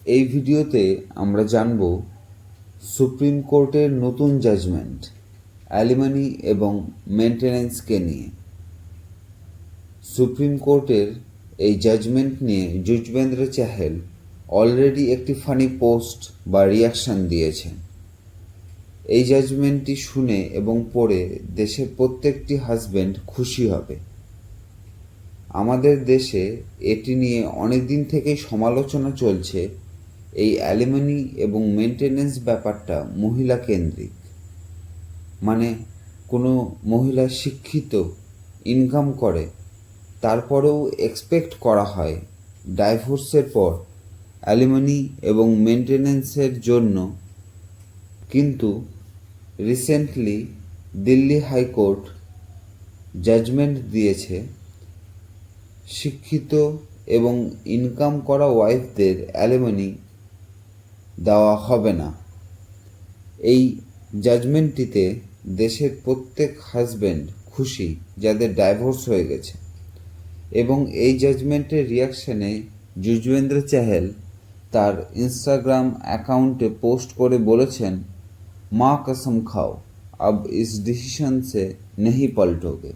এই ভিডিওতে আমরা জানব সুপ্রিম কোর্টের নতুন জাজমেন্ট অ্যালিমনি এবং মেনটেন্যান্সকে নিয়ে। সুপ্রিম কোর্টের এই জাজমেন্ট নিয়ে যুজবেন্দ্র চাহেল অলরেডি একটি ফানি পোস্ট বা রিয়াকশান দিয়েছেন। এই জাজমেন্টটি শুনে এবং পড়ে দেশের প্রত্যেকটি হাজব্যান্ড খুশি হবে। আমাদের দেশে এটি নিয়ে অনেক দিন থেকেই সমালোচনা চলছে। এই অ্যালিমনি এবং মেনটেন্যান্স ব্যাপারটা মহিলা কেন্দ্রিক, মানে কোনো মহিলা শিক্ষিত, ইনকাম করে, তারপরেও এক্সপেক্ট করা হয় ডাইভোর্সের পর অ্যালিমনি এবং মেনটেন্যান্সের জন্য। কিন্তু রিসেন্টলি দিল্লি হাইকোর্ট জাজমেন্ট দিয়েছে শিক্ষিত এবং ইনকাম করা ওয়াইফদের অ্যালিমনি দেওয়া হবে না। এই জাজমেন্টটিতে দেশের প্রত্যেক হাজব্যান্ড খুশি যাদের ডাইভোর্স হয়ে গেছে। এবং এই জাজমেন্টের রিয়াকশানে যুজবেন্দ্র চাহেল তার ইনস্টাগ্রাম অ্যাকাউন্টে পোস্ট করে বলেছেন, মা কসম খাও, अब इस डिसीजन से नहीं पलटोगे।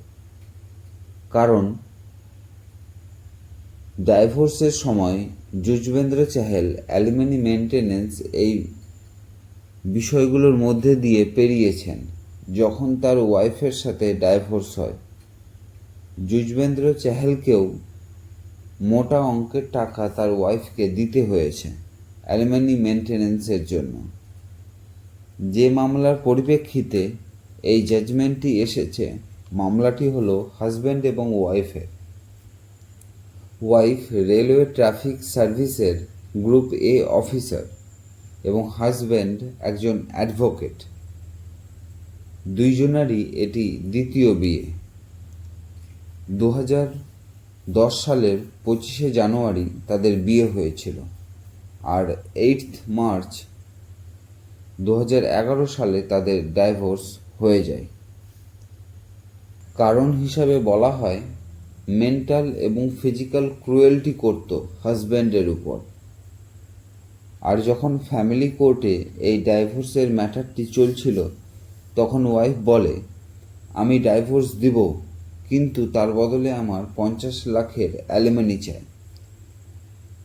কারণ ডাইভোর্সের সময় যুজবেন্দ্র চাহেল অ্যালিমনি মেনটেন্যান্স এই বিষয়গুলোর মধ্যে দিয়ে পেরিয়েছেন যখন তার ওয়াইফের সাথে ডাইভোর্স হয়। যুজবেন্দ্র চাহেলকেও মোটা অঙ্কের টাকা তার ওয়াইফকে দিতে হয়েছে অ্যালিমনি মেনটেন্যান্সের জন্য। যে মামলার পরিপ্রেক্ষিতে এই জাজমেন্টটি এসেছে, মামলাটি হলো হাজব্যান্ড এবং ওয়াইফের। ওয়াইফ রেলওয়ে ট্রাফিক সার্ভিসের গ্রুপ এ অফিসার এবং হাজব্যান্ড একজন অ্যাডভোকেট। দুইজনারই এটি দ্বিতীয় বিয়ে। 2010 সালের 25শে জানুয়ারি তাদের বিয়ে হয়েছিল, আর 8 মার্চ 2011 সালে তাদের ডাইভোর্স হয়ে যায়। কারণ হিসাবে বলা হয় মেন্টাল এবং ফিজিক্যাল ক্রুয়েলটি করত হাজব্যান্ডের উপর। আর যখন ফ্যামিলি কোর্টে এই ডাইভোর্সের ম্যাটারটি চলছিল, তখন ওয়াইফ বলে, আমি ডাইভোর্স দিব, কিন্তু তার বদলে আমার 50 লাখের অ্যালিমনি চাই।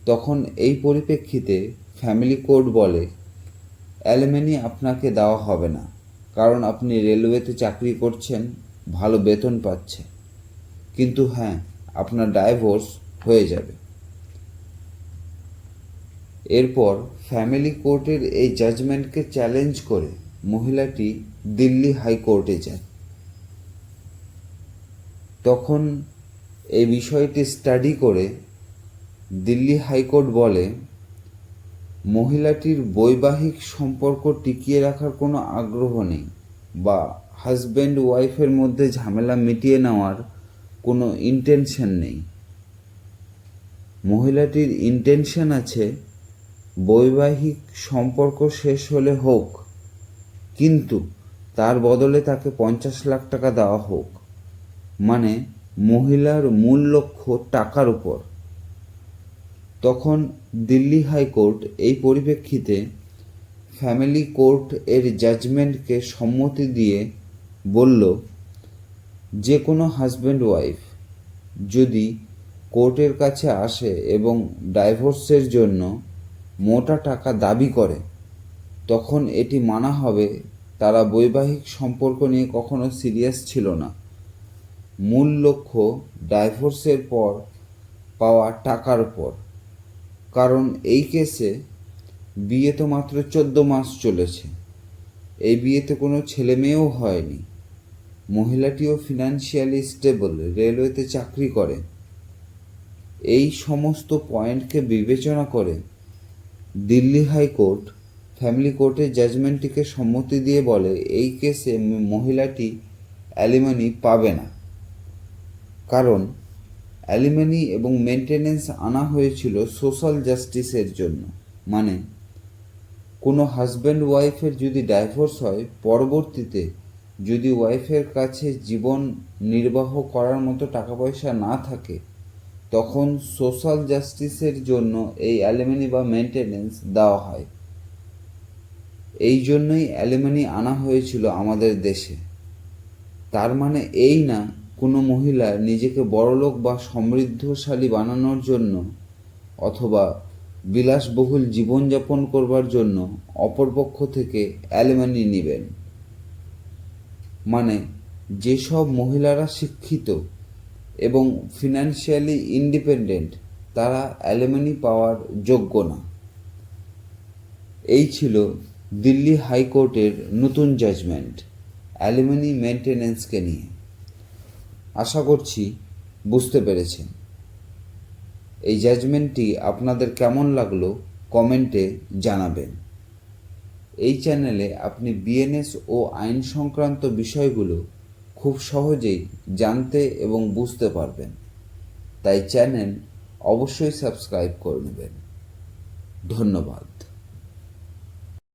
তখন এই পরিপ্রেক্ষিতে ফ্যামিলি কোর্ট বলে, অ্যালিমনি আপনাকে দেওয়া হবে না, কারণ আপনি রেলওয়েতে চাকরি করছেন, ভালো বেতন পাচ্ছে, কিন্তু হ্যাঁ, আপনার ডাইভোর্স হয়ে যাবে। এরপর ফ্যামিলি কোর্টের এই জাজমেন্টকে চ্যালেঞ্জ করে মহিলাটি দিল্লি হাইকোর্টে যায়। তখন এই বিষয়টি স্টাডি করে দিল্লি হাইকোর্ট বলে, মহিলাটির বৈবাহিক সম্পর্ক টিকিয়ে রাখার কোনো আগ্রহ নেই বা হাজব্যান্ড ওয়াইফের মধ্যে ঝামেলা মিটিয়ে নেওয়ার কোনো ইন্টেনশন নেই। মহিলাটির ইন্টেনশন আছে বৈবাহিক সম্পর্ক শেষ হলে হোক, কিন্তু তার বদলে তাকে 50 লাখ টাকা দেওয়া হোক, মানে মহিলার মূল লক্ষ্য টাকার উপর। তখন দিল্লি হাইকোর্ট এই পরিপ্রেক্ষিতে ফ্যামিলি কোর্ট এর জাজমেন্টকে সম্মতি দিয়ে বলল, যে কোনো হাজব্যান্ড ওয়াইফ যদি কোর্টের কাছে আসে এবং ডাইভোর্সের জন্য মোটা টাকা দাবি করে, তখন এটি মানা হবে তারা বৈবাহিক সম্পর্ক নিয়ে কখনো সিরিয়াস ছিল না। মূল লক্ষ্য ডাইভোর্সের পর পাওয়া টাকার উপর। কারণ এই কেসে বিয়ে তো মাত্র 14 মাস চলেছে, এই বিয়েতে কোনো ছেলে মেয়েও হয়নি। মহিলাটিও ফিনান্সিয়ালি স্টেবল, রেলওয়েতে চাকরি করে। এই সমস্ত পয়েন্টকে বিবেচনা করে দিল্লি হাইকোর্ট ফ্যামিলি কোর্টের জাজমেন্টটিকে সম্মতি দিয়ে বলে, এই কেসে মহিলাটি অ্যালিমনি পাবে না। কারণ অ্যালিমনি এবং মেনটেন্যান্স আনা হয়েছিল সোশ্যাল জাস্টিসের জন্য, মানে কোনো হাজব্যান্ড ওয়াইফের যদি ডাইভোর্স হয়, পরবর্তীতে যদি ওয়াইফের কাছে জীবন নির্বাহ করার মতো টাকা পয়সা না থাকে, তখন সোশ্যাল জাস্টিসের জন্য এই অ্যালিমনি বা মেনটেনেন্স দেওয়া হয়। এই জন্যই অ্যালিমনি আনা হয়েছিল আমাদের দেশে। তার মানে এই না কোনো মহিলা নিজেকে বড়লোক বা সমৃদ্ধশালী বানানোর জন্য অথবা বিলাসবহুল জীবনযাপন করবার জন্য অপরপক্ষ থেকে অ্যালিমনি নেবেন। মানে যেসব মহিলারা শিক্ষিত এবং ফিনান্সিয়ালি ইন্ডিপেন্ডেন্ট তারা অ্যালিমনি পাওয়ার যোগ্য না। এই ছিল দিল্লি হাইকোর্টের নতুন জাজমেন্ট অ্যালিমনি মেনটেনেন্সকে নিয়ে। আশা করছি বুঝতে পেরেছেন। এই জাজমেন্টটি আপনাদের কেমন লাগলো কমেন্টে জানাবেন। এই চ্যানেলে আপনি বিএনএস ও আইন সংক্রান্ত বিষয়গুলো খুব সহজেই জানতে এবং বুঝতে পারবেন। তাই চ্যানেল অবশ্যই সাবস্ক্রাইব করে নেবেন। ধন্যবাদ।